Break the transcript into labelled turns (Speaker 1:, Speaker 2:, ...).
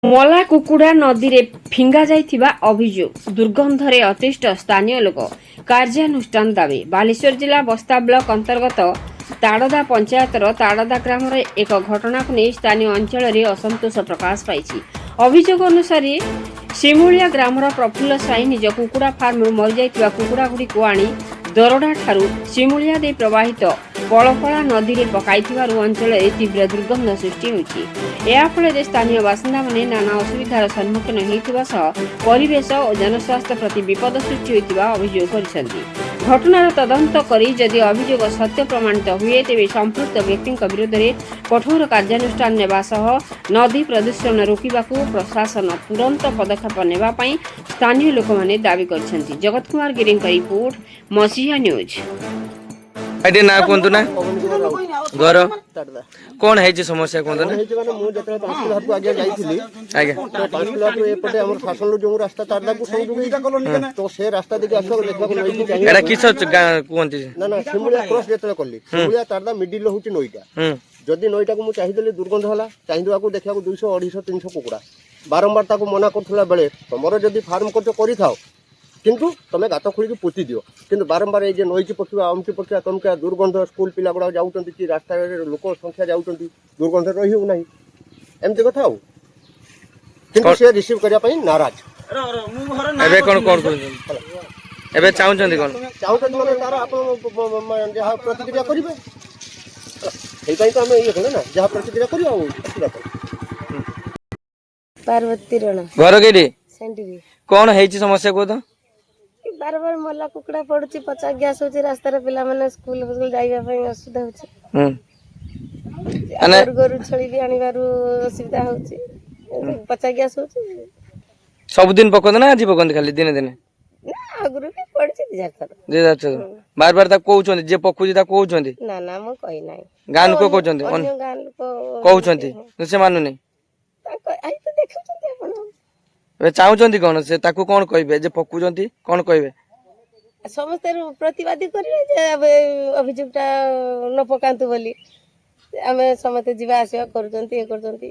Speaker 1: ମଲା କୁକୁଡ଼ା ନଦୀରେ ଫିଙ୍ଗା ଯାଇଥିବା ଅଭିଯୋଗ ଦୁର୍ଗନ୍ଧରେ ଅତିଷ୍ଠ ସ୍ଥାନୀୟ ଲୋକ କାର୍ଯ୍ୟାନୁଷ୍ଠାନ ଦାବି ବାଲେଶ୍ୱର ଜିଲ୍ଲା ବସ୍ତା ବ୍ଲକ ଅନ୍ତର୍ଗତ ତାଡ଼ଦା ପଞ୍ଚାୟତର ତାଡ଼ଦା ଗ୍ରାମର ଏକ ଘଟଣାକୁ ନେଇ ସ୍ଥାନୀୟ ଅଞ୍ଚଳରେ ଅସନ୍ତୋଷ ପ୍ରକାଶ ପାଇଛି। ଅଭିଯୋଗ ଅନୁସାରେ ଶିମୁଳିଆ ଗ୍ରାମର ପ୍ରଫୁଲ୍ଲ ସ୍ୱାଇଁ ନିଜ କୁକୁଡ଼ା ଫାର୍ମରୁ ମରିଯାଇଥିବା କୁକୁଡ଼ାଗୁଡ଼ିକୁ ଆଣି ଦରଡ଼ା ଠାରୁ ଶିମୁଳିଆ ଦେଇ ପ୍ରବାହିତ ପଳପଳା ନଦୀରେ ପକାଇଥିବାରୁ ଅଞ୍ଚଳରେ ତୀବ୍ର ଦୁର୍ଗନ୍ଧ ସୃଷ୍ଟି ହୋଇଛି। ଏହାଫଳରେ ସ୍ଥାନୀୟ ବାସିନ୍ଦାମାନେ ନାନା ଅସୁବିଧାର ସମ୍ମୁଖୀନ ହେଉଥିବା ସହ ପରିବେଶ ଓ ଜନସ୍ୱାସ୍ଥ୍ୟ ପ୍ରତି ବିପଦ ସୃଷ୍ଟି ହୋଇଥିବା ଅଭିଯୋଗ କରିଛନ୍ତି। ଘଟଣାର ତଦନ୍ତ କରି ଯଦି ଅଭିଯୋଗ ସତ୍ୟ ପ୍ରମାଣିତ ହୁଏ ତେବେ ସମ୍ପୃକ୍ତ ବ୍ୟକ୍ତିଙ୍କ ବିରୋଧରେ କଠୋର କାର୍ଯ୍ୟାନୁଷ୍ଠାନ ନେବା ସହ ନଦୀ ପ୍ରଦୂଷଣ ରୋକିବାକୁ ପ୍ରଶାସନ ତୁରନ୍ତ ପଦକ୍ଷେପ ନେବା ପାଇଁ ସ୍ଥାନୀୟ ଲୋକମାନେ ଦାବି କରିଛନ୍ତି। ଜଗତ କୁମାର ଗିରିଙ୍କ ରିପୋର୍ଟ ମସିହା ନ୍ୟୁଜ୍।
Speaker 2: ଆଇଡି ନା କୁହନ୍ତୁ ନା ଘର କଣ ହେଇଛି ସମସ୍ୟା କୁହନ୍ତୁ ନା
Speaker 3: ମୁଁ ଯେତେବେଳେ 5 କିଲୋମିଟର ଆগে ଯାଇଥିଲି
Speaker 2: ଆଜ୍ଞା
Speaker 3: 5 କିଲୋମିଟର ଏପଟେ ଆମର ଶାସନରୁ ଯୋଉ ରାସ୍ତା ତାରଦାକୁ ସଂଯୋଗ ହେଇଛି ତ ସେ ରାସ୍ତା ଦେଇକି ଆସିବାକୁ ଦେଖିବାକୁ ନଈକି ଚାହିଁ
Speaker 2: ଏଟା କିସ କୁହନ୍ତି
Speaker 3: ନା ଶିମୁଳିଆ କ୍ରସ ଯେତେବେଳେ କଲି ଶିମୁଳିଆ ତାରଦା ମିଡିଲ ହଉଛି ନଈଟା ଯଦି ନଈଟାକୁ ମୁଁ ଚାହିଁଦେଲି ଦୁର୍ଗନ୍ଧ ହେଲା ଚାହିଁଦେବାକୁ ଦେଖିବାକୁ 200 250 300 କୁକୁଡ଼ା ବାରମ୍ବାର ତାକୁ ମନା କରୁଥିଲା ବେଳେ ତମର ଯଦି ଫାର୍ମ କରୁଛ କରିଥାଅ କିନ୍ତୁ ତମେ ଗାତ ଖୋଳିକି ପୋତି ଦିଅ କିନ୍ତୁ ବାରମ୍ବାର এই যে ନଈକି ପକିବା ଅମକି ପକିବା ତମକା ଦୁର୍ଗନ୍ଧ ସ୍କୁଲ ପିଲା ଗୁଡ଼ା ଯାଉଛନ୍ତି କି ରାସ୍ତାରେ ଲୋକ ସଂଖ୍ୟା ଯାଉଛନ୍ତି ଦୁର୍ଗନ୍ଧ ରହି ହେଉ ନାହିଁ ଏମିତି କଥା ଆଉ କିନ୍ତୁ ସେ ରିସିଭ କରିବା ପାଇଁ ନାରାଜ।
Speaker 2: ଏବେ କଣ କରୁଛନ୍ତି ଏବେ ଚାହୁଁଛନ୍ତି କଣ
Speaker 3: ଚାହୁଁଛନ୍ତି ମାନେ ତାର ଆପଣ ଯାହା ପ୍ରତିକ୍ରିୟା କରିବେ ସେଇପାଇଁ ତ ଆମେ ଇଏ କଲେ ନା ଯାହା ପ୍ରତିକ୍ରିୟା କରିବା ଆଉ
Speaker 4: पार्वती रण
Speaker 2: ଘର କେଠି
Speaker 4: सेंटरी
Speaker 2: କଣ ହେଇଛି ସମସ୍ୟା କୁହ ତ
Speaker 4: बार बार मला कुकड़ा पड़ुची पचा गैस होची रास्ता रे पिला माने स्कूल जाइबा पई असुविधा होची
Speaker 2: ମାନେ
Speaker 4: गोरु गोरु छेली भी आनिबारु असुविधा होची पचा गैस होची
Speaker 2: ସବୁଦିନ ପକନ୍ତି ନା ଆଜି ପକନ୍ତି ଖାଲି ଦିନେ ଦିନେ
Speaker 4: ना आगुरु भी पड़ची दिजार
Speaker 2: ଯେ ଯାଉଛନ୍ତି ବାର ବାର ତାକୁ କହୁଛନ୍ତି ଯିଏ ପକଉଛି ତାକୁ କହୁଛନ୍ତି
Speaker 4: ना ना मो कहि नाही
Speaker 2: ଗାଁ ଲୋକ କହୁଛନ୍ତି
Speaker 4: अन्य गां लोक
Speaker 2: କହୁଛନ୍ତି ସେ ମାନୁନି
Speaker 4: आई तो देखुଛନ୍ତି आपण
Speaker 2: ଏବେ ଚାହୁଁଛନ୍ତି କଣ ସେ ତାକୁ କଣ କହିବେ ଯେ ପକଉଛନ୍ତି କଣ କହିବେ
Speaker 4: ସମସ୍ତେ ପ୍ରତିବାଦୀ କରିବେ ଯେ ଅଭିଯୋଗଟା ନ ପକାନ୍ତୁ ବୋଲି ଆମେ ସମସ୍ତେ ଯିବା ଆସିବା କରୁଛନ୍ତି ଇଏ କରୁଛନ୍ତି।